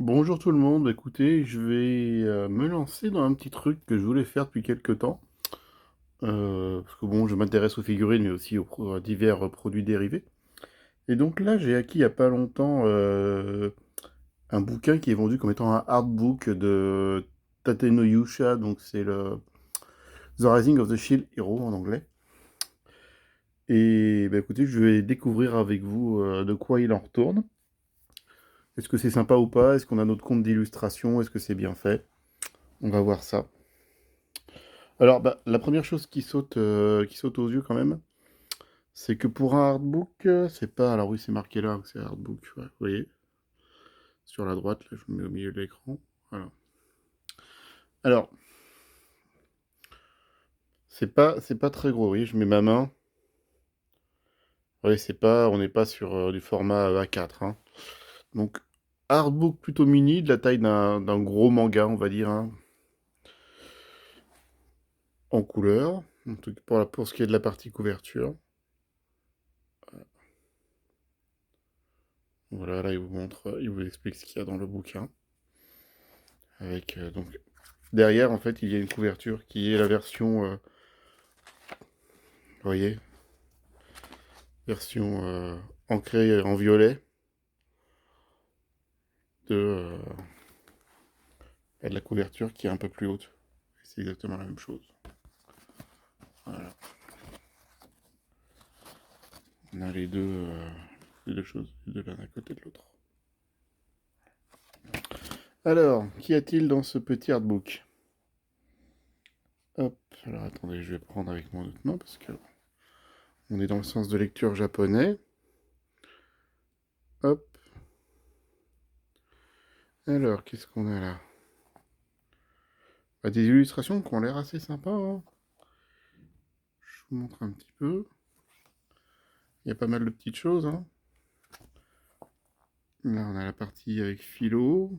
Bonjour tout le monde, écoutez, je vais me lancer dans un petit truc que je voulais faire depuis quelques temps. Parce que bon, je m'intéresse aux figurines, mais aussi à divers produits dérivés. Et donc là, j'ai acquis il y a pas longtemps un bouquin qui est vendu comme étant un artbook de Tateno Yusha, donc c'est le The Rising of the Shield Hero en anglais. Et bah, écoutez, je vais découvrir avec vous de quoi il en retourne. Est-ce que c'est sympa ou pas? Est-ce qu'on a notre compte d'illustration? Est-ce que c'est bien fait? On va voir ça. Alors, bah, la première chose qui saute aux yeux quand même, c'est que pour un artbook, c'est pas. Alors oui, c'est marqué là que c'est un artbook, ouais, vous voyez, sur la droite, là, je me mets au milieu de l'écran. Voilà. Alors, c'est pas très gros, oui, je mets ma main. Oui, c'est pas, on n'est pas sur du format A4, hein. Donc, artbook plutôt mini, de la taille d'un gros manga, on va dire, hein, en couleur, en tout cas pour ce qui est de la partie couverture. Voilà, là, il vous montre, il vous explique ce qu'il y a dans le bouquin. Avec donc derrière, en fait, il y a une couverture qui est la version, vous voyez, version ancrée en violet de la couverture qui est un peu plus haute. C'est exactement la même chose. Voilà. On a les deux choses, les deux l'un à côté de l'autre. Alors, qu'y a-t-il dans ce petit artbook? Hop, alors attendez, je vais prendre avec mon autre main parce que on est dans le sens de lecture japonais. Hop, alors, qu'est-ce qu'on a là? Bah, des illustrations qui ont l'air assez sympas, hein. Je vous montre un petit peu. Il y a pas mal de petites choses, hein. Là, on a la partie avec philo.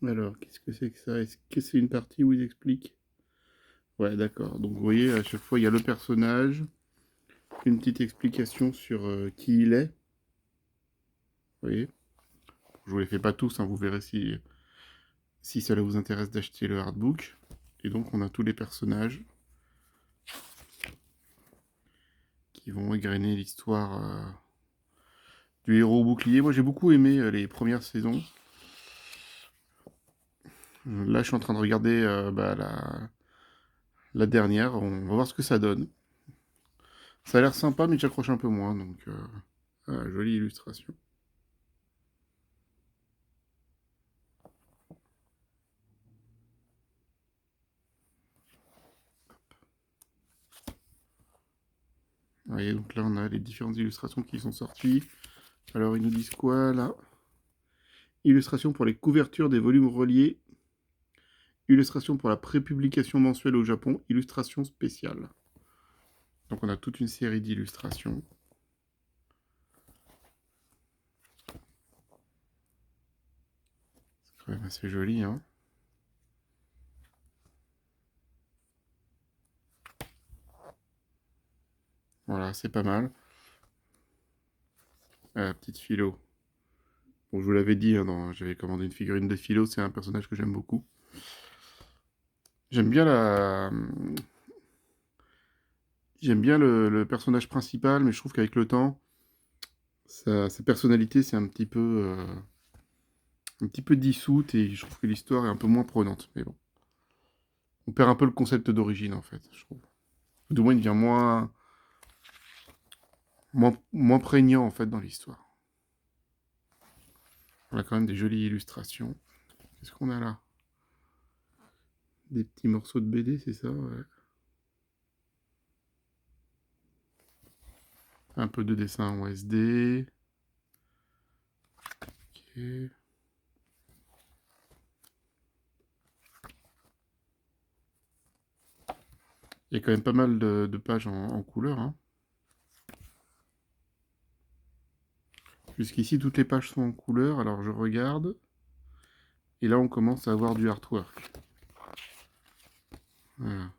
Alors, qu'est-ce que c'est que ça? Est-ce que c'est une partie où ils expliquent? Ouais, d'accord. Donc, vous voyez, à chaque fois, il y a le personnage, une petite explication sur qui il est. Vous voyez? Je vous les fais pas tous, hein, vous verrez si cela vous intéresse d'acheter le hardbook. Et donc, on a tous les personnages qui vont égrener l'histoire du héros au bouclier. Moi, j'ai beaucoup aimé les premières saisons. Là, je suis en train de regarder bah, la dernière. On va voir ce que ça donne. Ça a l'air sympa, mais j'accroche un peu moins. Donc, voilà, jolie illustration. Vous voyez, donc là, on a les différentes illustrations qui sont sorties. Alors, ils nous disent quoi, là? Illustration pour les couvertures des volumes reliés. Illustration pour la prépublication mensuelle au Japon. Illustration spéciale. Donc, on a toute une série d'illustrations. C'est quand même assez joli, hein. Voilà, c'est pas mal. Petite philo. Bon, je vous l'avais dit, hein, j'avais commandé une figurine de philo, c'est un personnage que j'aime beaucoup. J'aime bien la... J'aime bien le personnage principal, mais je trouve qu'avec le temps, sa personnalité, c'est un petit peu dissoute et je trouve que l'histoire est un peu moins prenante. Mais bon, on perd un peu le concept d'origine en fait, je trouve. Ou du moins, il devient moins prégnant en fait dans l'histoire. On a quand même des jolies illustrations. Qu'est-ce qu'on a là? Des petits morceaux de BD, c'est ça, ouais. Un peu de dessin en SD. Ok. Il y a quand même pas mal de pages en couleur, hein. Jusqu'ici, toutes les pages sont en couleur, alors je regarde. Et là, on commence à avoir du artwork. Voilà.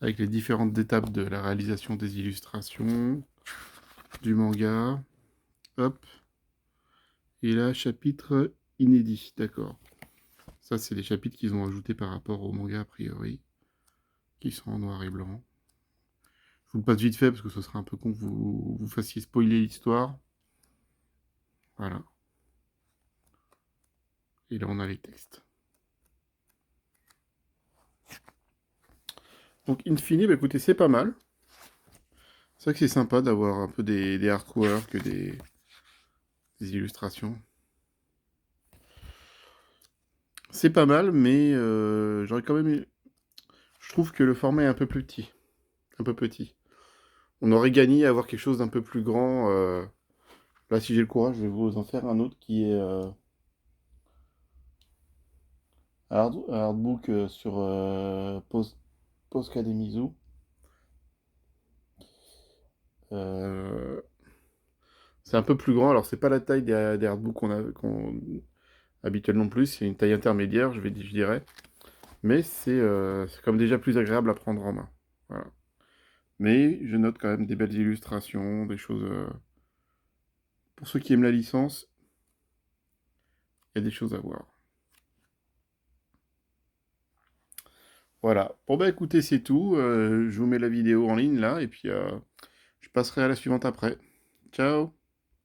avec les différentes étapes de la réalisation des illustrations, du manga. Hop. Et là, chapitre inédit, d'accord. Ça, c'est les chapitres qu'ils ont ajoutés par rapport au manga, a priori, qui sont en noir et blanc. Je vous le passe vite fait, parce que ce serait un peu con que vous fassiez spoiler l'histoire. Voilà. Et là, on a les textes. Donc, in fine, bah, écoutez, c'est pas mal. C'est vrai que c'est sympa d'avoir un peu des artworks, des illustrations. C'est pas mal, mais j'aurais quand même... Je trouve que le format est un peu plus petit. Un peu petit. On aurait gagné à avoir quelque chose d'un peu plus grand. Là, si j'ai le courage, je vais vous en faire un autre qui est un artbook sur Post Kademizu. Euh, c'est un peu plus grand. Alors, c'est pas la taille des artbooks qu'on habituels non plus. C'est une taille intermédiaire, je dirais. Mais c'est comme déjà plus agréable à prendre en main. Voilà. Mais je note quand même des belles illustrations, des choses... Pour ceux qui aiment la licence, il y a des choses à voir. Voilà. Bon bah écoutez, c'est tout. Je vous mets la vidéo en ligne là, et puis je passerai à la suivante après. Ciao!